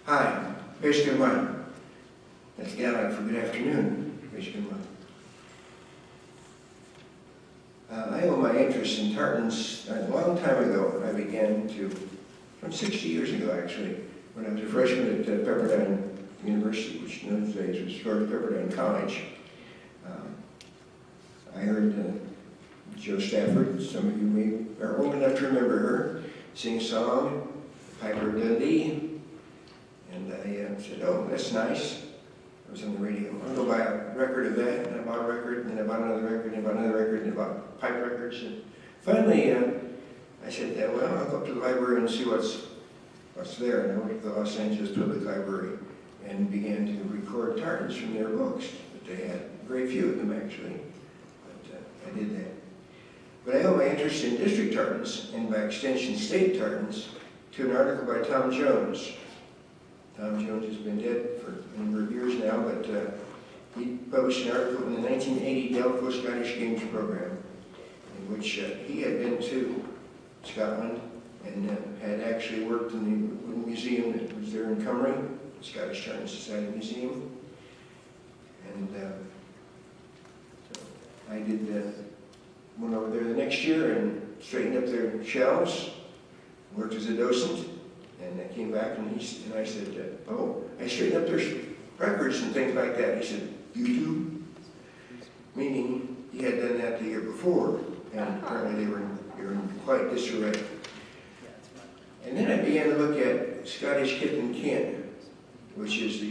Hi, PhD 1. That's Gaelic for good afternoon, PhD 1. I owe my interest in tartans a long time ago. I began to, from 60 years ago actually, when I was a freshman at Pepperdine University, which in those days was Florida Pepperdine College. I heard Joe Stafford, some of you may are old enough to remember her, sing a song, Piper Dundee. And I said, oh, that's nice. I was on the radio. I'll go buy a record of that, and I bought a record, and then I bought another record, and I bought another record, and I bought pipe records. And finally, I said, well, I'll go up to the library and see what's there. And I went to the Los Angeles Public Library and began to record tartans from their books. But they had very few of them, actually. But I did that. But I owe my interest in district tartans, and by extension state tartans, to an article by Tom Jones. Tom Jones has been dead for a number of years now, but he published an article in the 1980 Delco Scottish Games program, in which he had been to Scotland and had actually worked in the museum that was there in Cymru, the Scottish Tartan Society Museum. And so I went over there the next year and straightened up their shelves, worked as a docent. And I came back and I said, oh, I straightened up their records and things like that. He said, you do? Meaning he had done that the year before, and apparently they were in quite disarray. And then I began to look at Scottish kith and kin, which is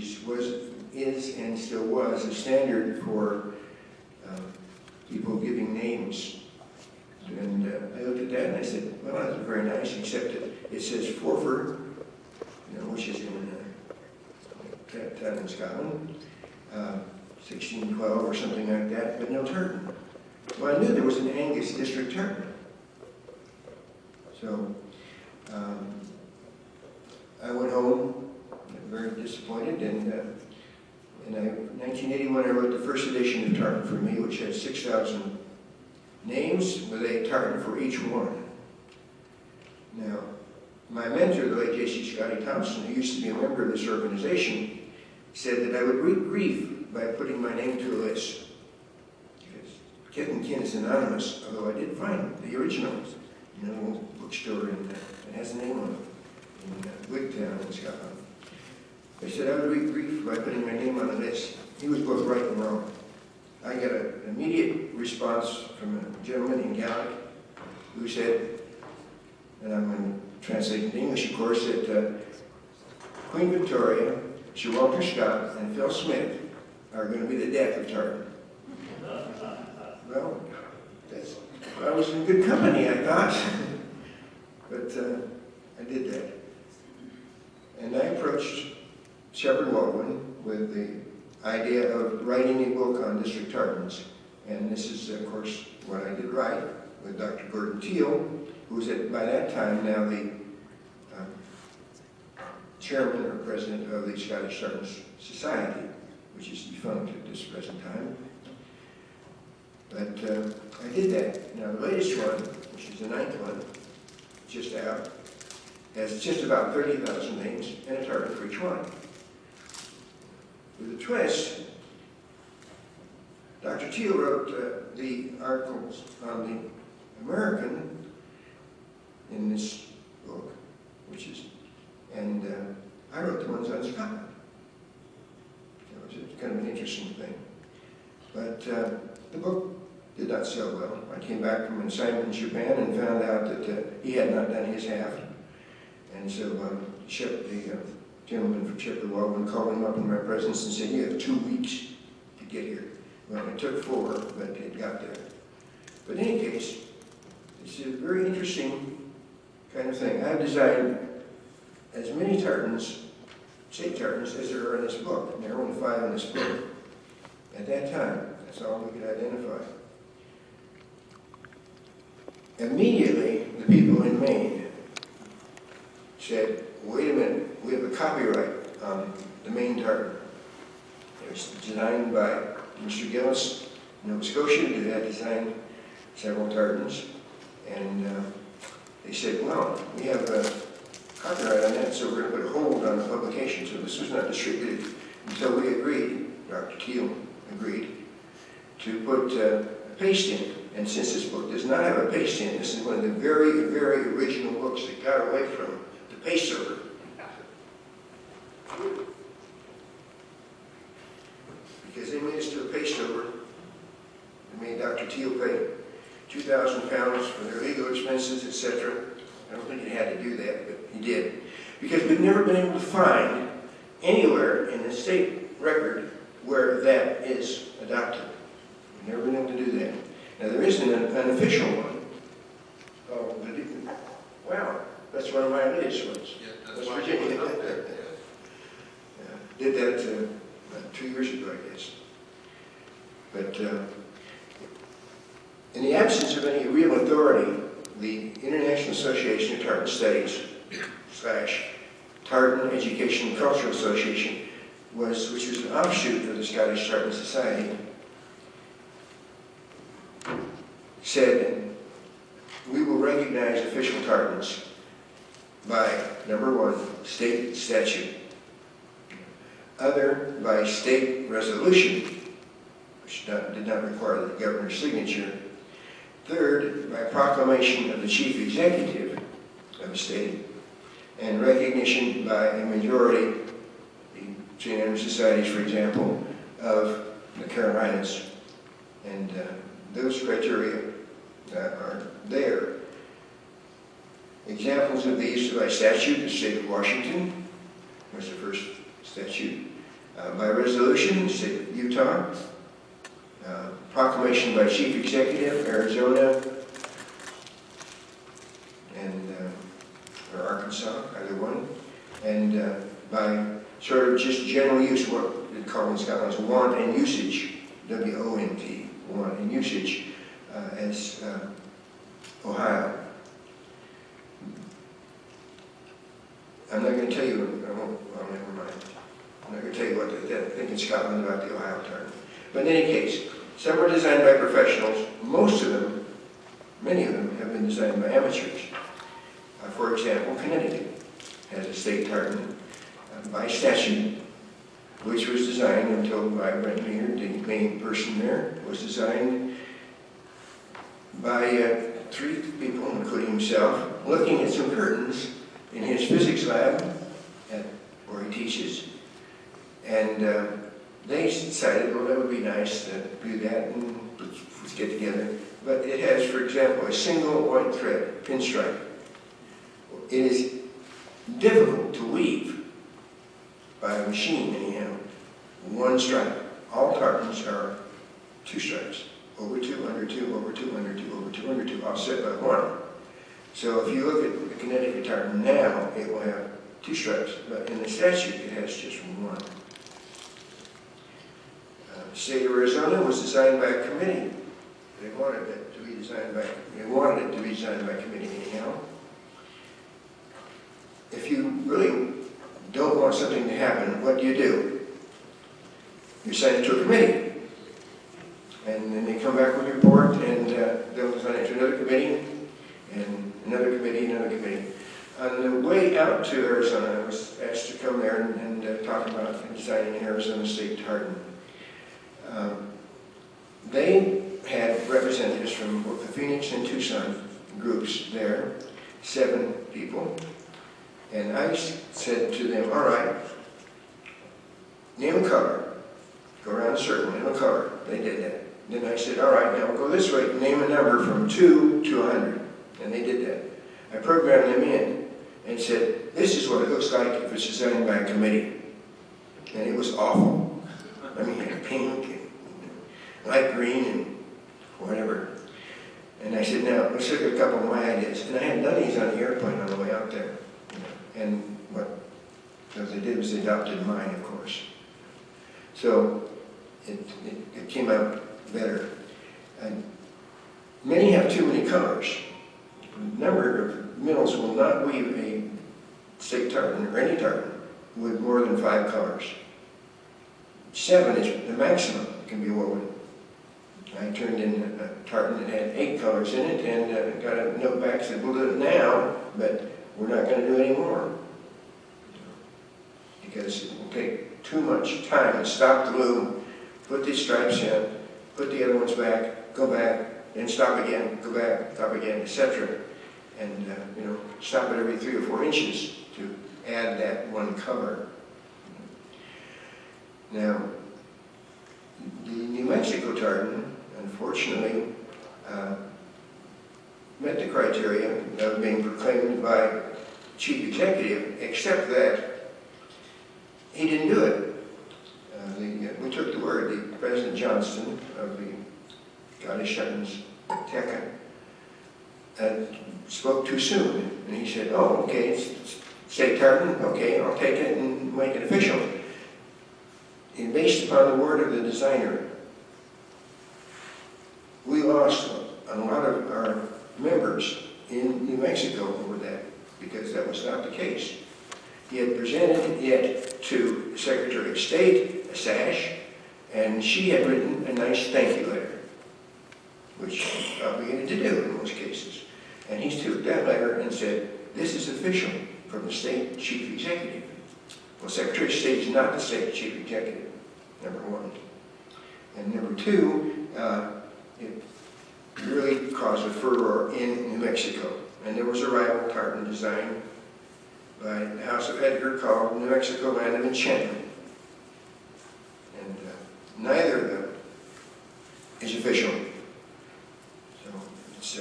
and still was a standard for people giving names. And I looked at that and I said, well, that's very nice, except it says Forfar, which is in town in Scotland, 1612 or something like that, but no tartan. Well, I knew there was an Angus district tartan. So I went home, very disappointed, and in 1981 I wrote the first edition of Tartan for Me, which had 6,000 names with a tartan for each one. Now, my mentor, the late J.C. Scotty Thompson, who used to be a member of this organization, said that I would reap grief by putting my name to a list. Because kith and kin is anonymous, although I did find the original in a little bookstore that has a name on it in Wigtown in Scotland. They said I would reap grief by putting my name on a list. He was both right and wrong. I got an immediate response from a gentleman in Gaelic who said, and I'm going to translate into English, of course, that Queen Victoria, Sir Walter Scott, and Phil Smith are going to be the death of tartan. Well, I was in good company, I thought, but I did that. And I approached Shepard Waldwin with the idea of writing a book on district tartans. And this is, of course, what I did write with Dr. Gordon Teal, who was by that time now the chairman or president of the Scottish Tartan Society, which is defunct at this present time. But I did that. Now the latest one, which is the 9th one, just out, has just about 30,000 names and a tartan for each one. With a twist, Dr. Teal wrote the articles on the American in this book, and I wrote the ones on Scotland. It was kind of an interesting thing. But the book did not sell well. I came back from an assignment in Japan and found out that he had not done his half. And so the gentleman from Shepard Waldwin called him up in my presence and said, you have 2 weeks to get here. Well, it took 4, but it got there. But in any case, it's a very interesting kind of thing. I've designed as many tartans, state tartans, as there are in this book. And there are only 5 in this book. At that time, that's all we could identify. Immediately, the people in Maine said, wait a minute, we have a copyright on the Maine tartan. It was designed by Mr. Gillis, Nova Scotia, who had designed several tartans. And they said, well, we have a copyright on that, so we're going to put a hold on the publication. So this was not distributed until we agreed, Dr. Teal agreed, to put a paste in. And since this book does not have a paste in, this is one of the very, very original books that got away from the paste server. Because they made us do a paste over. They made Dr. Teal pay 2,000 pounds for their legal expenses, etc. I don't think he had to do that, but he did. Because we've never been able to find anywhere in the state record where that is adopted. We've never been able to do that. Now there is an unofficial one. Oh, wow, that's one of my ideas. West Virginia. Did that about 2 years ago, I guess. But in the absence of any real authority, the International Association of Tartan Studies / Tartan Education and Cultural Association, which was an offshoot of the Scottish Tartan Society, said, we will recognize official tartans by, number one, state statute, other by state resolution, which did not require the governor's signature, third, by proclamation of the chief executive of the state, and recognition by a majority, the St. Andrew Societies, for example, of the Carolinas. And those criteria are there. Examples of these by statute: the state of Washington was the first statute. By resolution, the state of Utah. Proclamation by chief executive, Arizona, and or Arkansas, either one. And by sort of just general use, what they call in Scotland is want and usage, W-O-N-T, want and usage, as Ohio. I'm not going to tell you, well, never mind. I'm not going to tell you what they think in Scotland about the Ohio tartan. But in any case, some are designed by professionals. Most of them, many of them, have been designed by amateurs. For example, Connecticut has a state tartan by statute, which was designed, I'm told by Brent Meyer, the main person there, was designed by 3 people, including himself, looking at some curtains in his physics lab where he teaches. And they decided, well, that would be nice to do that and let's get together. But it has, for example, a single white thread pinstripe. It is difficult to weave by a machine, anyhow. 1 stripe. All tartans are 2 stripes. Over 2, under 2, over 2, under 2, over 2, under 2, offset by 1. So if you look at the Connecticut tartan now, it will have 2 stripes. But in the statute, it has just 1. The state of Arizona was designed by a committee. They wanted it to be designed by committee anyhow. If you really don't want something to happen, what do? You send it to a committee. And then they come back with a report, and they'll design it to another committee, and another committee, another committee. On the way out to Arizona, I was asked to come there and talk about designing an Arizona state tartan. They had representatives from both the Phoenix and Tucson groups there, 7 people. And I said to them, all right, name a color. Go around a circle, name a color. They did that. Then I said, all right, now we'll go this way, name a number from 2 to 100. And they did that. I programmed them in and said, this is what it looks like if it's designed by a committee. And it was awful. I mean, pink and light green and whatever. And I said, now, let's look at a couple of my ideas. And I had done these on the airplane on the way out there. And what they did was they adopted mine, of course. So it came out better. And many have too many colors. A number of mills will not weave a state tartan or any tartan with more than 5 colors. 7 is the maximum that can be woven. I turned in a tartan that had 8 colors in it and got a note back that said, we'll do it now, but we're not going to do any more. because it will take too much time to stop the loom, put these stripes in, put the other ones back, go back, then stop again, go back, stop again, etc. And stop it every 3 or 4 inches to add that one cover. Now, the New Mexico tartan, unfortunately, met the criteria of being proclaimed by chief executive, except that he didn't do it. We took the word. The President Johnston of the Scottish Tartans TECA spoke too soon, and he said, "Oh, okay, it's state tartan. Okay, I'll take it and make it official." And based upon the word of the designer, we lost a lot of our members in New Mexico over that, because that was not the case. He had presented it to the Secretary of State, a sash, and she had written a nice thank you letter, which she's obligated to do in most cases. And he took that letter and said, "This is official from the state chief executive." Well, Secretary of State is not the state chief executive, number one. And number two, it really caused a furor in New Mexico. And there was a rival tartan design by the House of Edgar called New Mexico Land of Enchantment. And neither of them is official. So it's,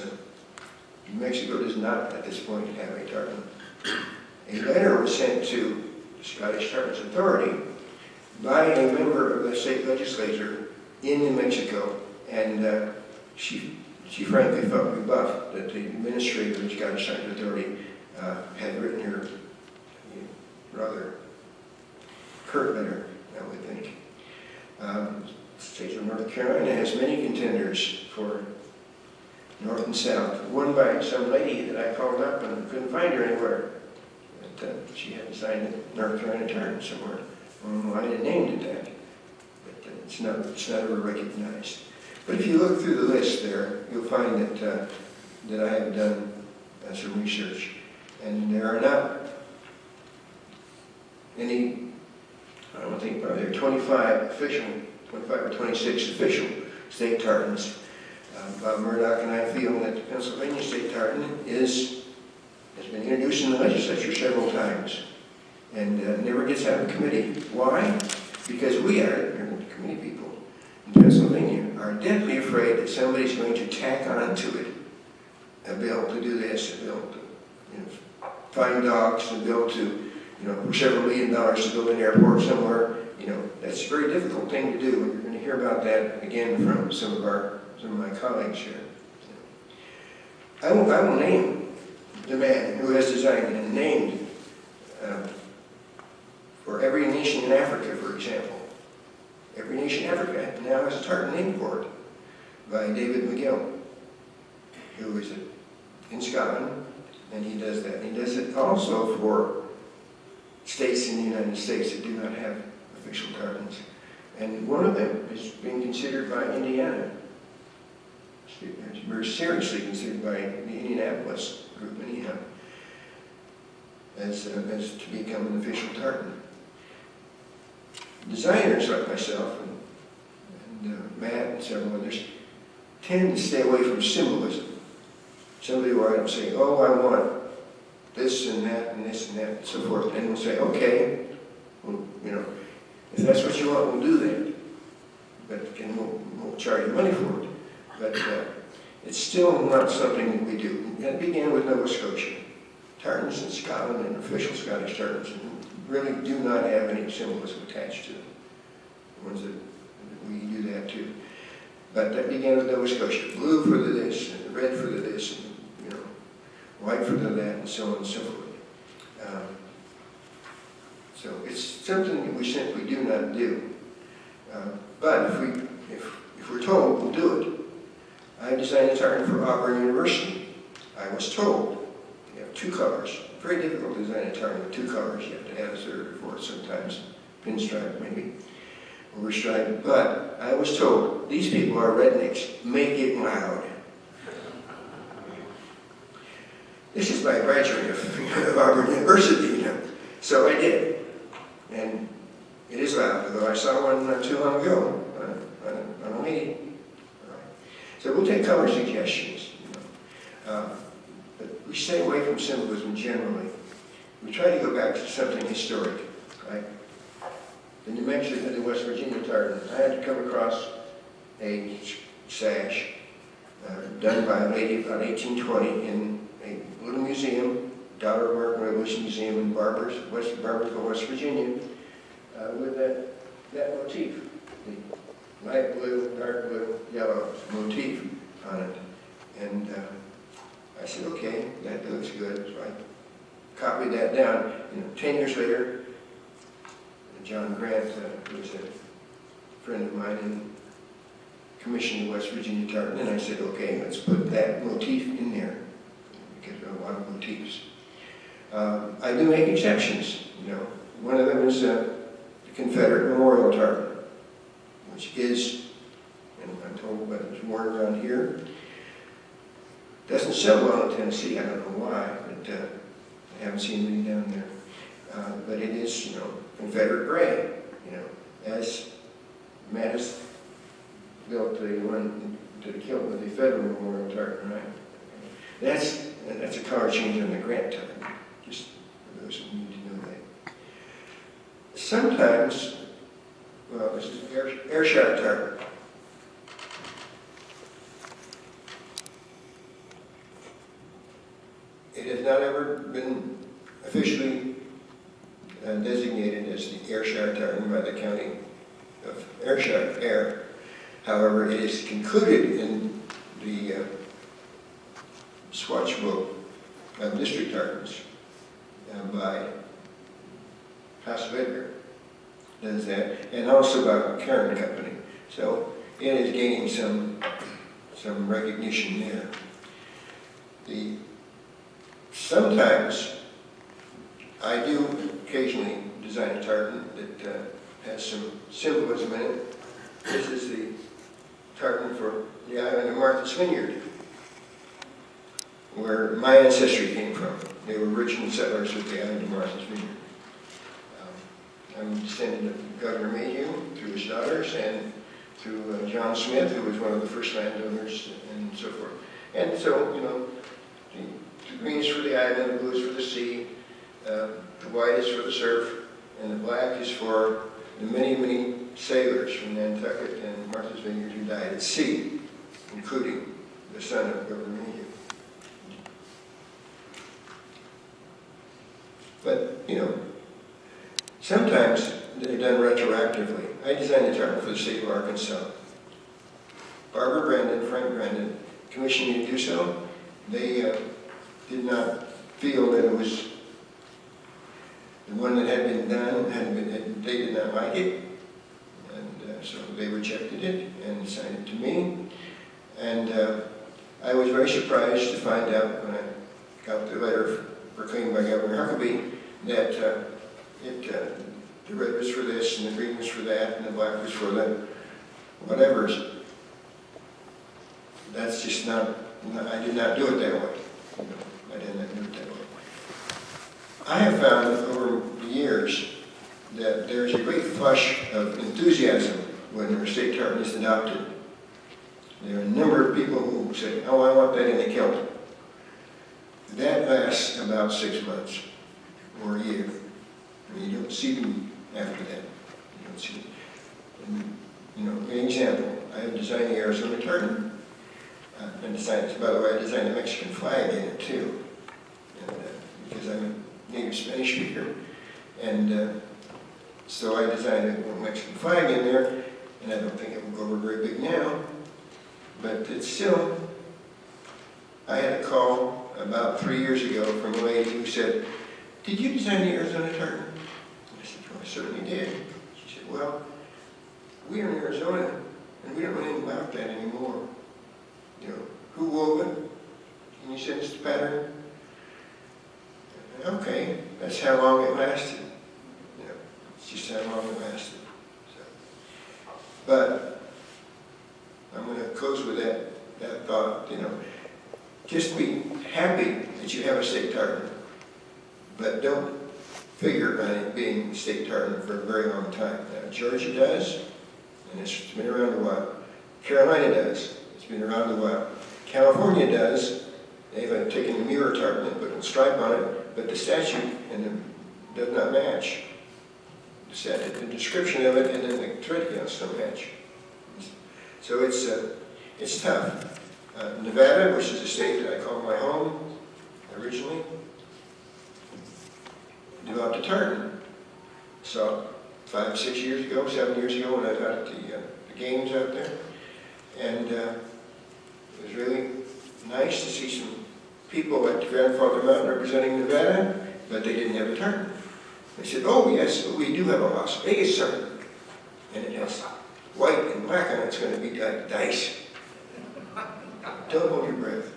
New Mexico does not at this point have a tartan. A letter was sent to the Scottish Tartans Authority by a member of the state legislature in New Mexico, and she frankly felt rebuffed that the administrator of the Scottish Tartans Authority had written her a rather curt letter, I would think. The state of North Carolina has many contenders for North and South, one by some lady that I called up and couldn't find her anywhere. But, she had designed a North Carolina tartan somewhere online and named it that. But it's not ever recognized. But if you look through the list there, you'll find that I have done some research, and there are not any. I don't think probably there are 25 or 26 official state tartans. Bob Murdoch and I feel that the Pennsylvania state tartan has been introduced in the legislature several times and never gets out of committee. Why? Because we are, committee people in Pennsylvania, are deathly afraid that somebody's going to tack onto it a bill to do this, a bill to find dogs, a bill to, for several $1 million to build an airport somewhere. That's a very difficult thing to do, and you're going to hear about that again from some of my colleagues here. I will name the man who has designed and named for every nation in Africa, for example. Every nation in Africa now has a tartan name for it, by David McGill, who is in Scotland, and he does that. He does it also for states in the United States that do not have official tartans. And one of them is being considered by Indiana. It's very seriously considered by the Indianapolis group, anyhow, as to become an official tartan. Designers like myself and Matt and several others tend to stay away from symbolism. Somebody will write and say, "Oh, I want this and that and this and that and so forth," and we'll say, "Okay, well, if that's what you want, we'll do that. But we'll charge you money for it." But it's still not something that we do. It began with Nova Scotia. Tartans in Scotland and official Scottish tartans really do not have any symbolism attached to them. The ones that we do that too. But that began with Nova Scotia. Blue for the this, and red for the this, and white for the that, and so on and so forth. So it's something that we simply do not do. But if we're told, we'll do it. I designed a tartan for Auburn University. I was told you have 2 colors. Very difficult to design a tartan with 2 colors. You have to add a third or fourth sometimes. Pinstripe maybe. Overstripe. But I was told, these people are rednecks. Make it loud. This is my graduate of Auburn University, So I did. And it is loud, although I saw one not too long ago on a meeting. So we'll take color suggestions. But we stay away from symbolism generally. We try to go back to something historic, right? The New Mexico, the West Virginia tartan. I had to come across a sash done by a lady about 1820 in a little museum, Dollar American Revolution Museum in Barbersville, West Virginia, with that motif, the light blue, dark blue, yellow motif on it. And I said, okay, that looks good. So I copied that down. 10 years later, John Grant, who was a friend of mine, and commissioned the West Virginia tartan, and I said, okay, let's put that motif in there, because there are a lot of motifs. I do make exceptions, One of them is the Confederate memorial tartan, which is, and I'm told that it's worn around here. Doesn't sell well in Tennessee, I don't know why, but I haven't seen many down there. But it is, Confederate gray, as Mattis built the one to the kilt with the Federal memorial tartan, right? That's a color change on the Grant tartan, just for those who need to know that. Sometimes, well, this is Ayrshire tartan. It has not ever been officially designated as the Ayrshire tartan by the county of Ayrshire. However, it is concluded in the swatch book of district tartans by House of Edgar, does that, and also by Karen Company. So it is gaining some recognition there. Sometimes I do occasionally design a tartan that has some symbolism in it. This is the tartan for the island of Martha's Vineyard, where my ancestry came from. They were original settlers of the island of Martha's Vineyard. I'm descended of Governor Mayhew through his daughters and through John Smith, who was one of the first landowners, and so forth. And so, the green is for the island, the blue is for the sea, the white is for the surf, and the black is for the many, many sailors from Nantucket and Martha's Vineyard who died at sea, including the son of Governor Mayhew. But, sometimes they're done retroactively. I designed a tartan for the state of Arkansas. Barbara Brandon, Frank Brandon, commissioned me to do so. They did not feel that it was the one that had been done, they did not like it. And so they rejected it and assigned it to me. And I was very surprised to find out when I got the letter proclaimed by Governor Huckabee that the red was for this, and the green was for that, and the black was for the whatevers. That's just not, I did not do it that way. I did not do it that way. I have found over the years that there's a great flush of enthusiasm when our state tartan is adopted. There are a number of people who say, oh, I want that in a kilt. That lasts about 6 months or a year. You don't see them after that. You don't see them. And, an example, I have designed the Arizona tartan. And designed, by the way, I designed a Mexican flag in it too, and, because I'm a native Spanish speaker. And so I designed a Mexican flag in there, and I don't think it will go over very big now, but it's still, I had a call about 3 years ago from a lady who said, did you design the Arizona tartan? I said, well, I certainly did. She said, well, we are in Arizona, and we don't know anything about that anymore. Who wove it? Can you send us the pattern? Okay, that's how long it lasted. It's just how long it lasted. So, but I'm going to close with that thought. Just be happy that you have a state tartan, but don't figure on it being state tartan for a very long time. Now, Georgia does, and it's been around a while. Carolina does, it's been around a while. California does, they've taken the mirror tartan and put a stripe on it, but the statute does not match. The description of it and then the thread counts don't match. So it's tough. Nevada, which is a state that I call my home originally, developed a tartan. So 5, 6 years ago, 7 years ago, when I was out at the games out there, and it was really nice to see some people at Grandfather Mountain representing Nevada, but they didn't have a tartan. They said, "Oh yes, we do have a Las Vegas tartan, and it has white and black on it. It's going to be like dice." Don't hold your breath.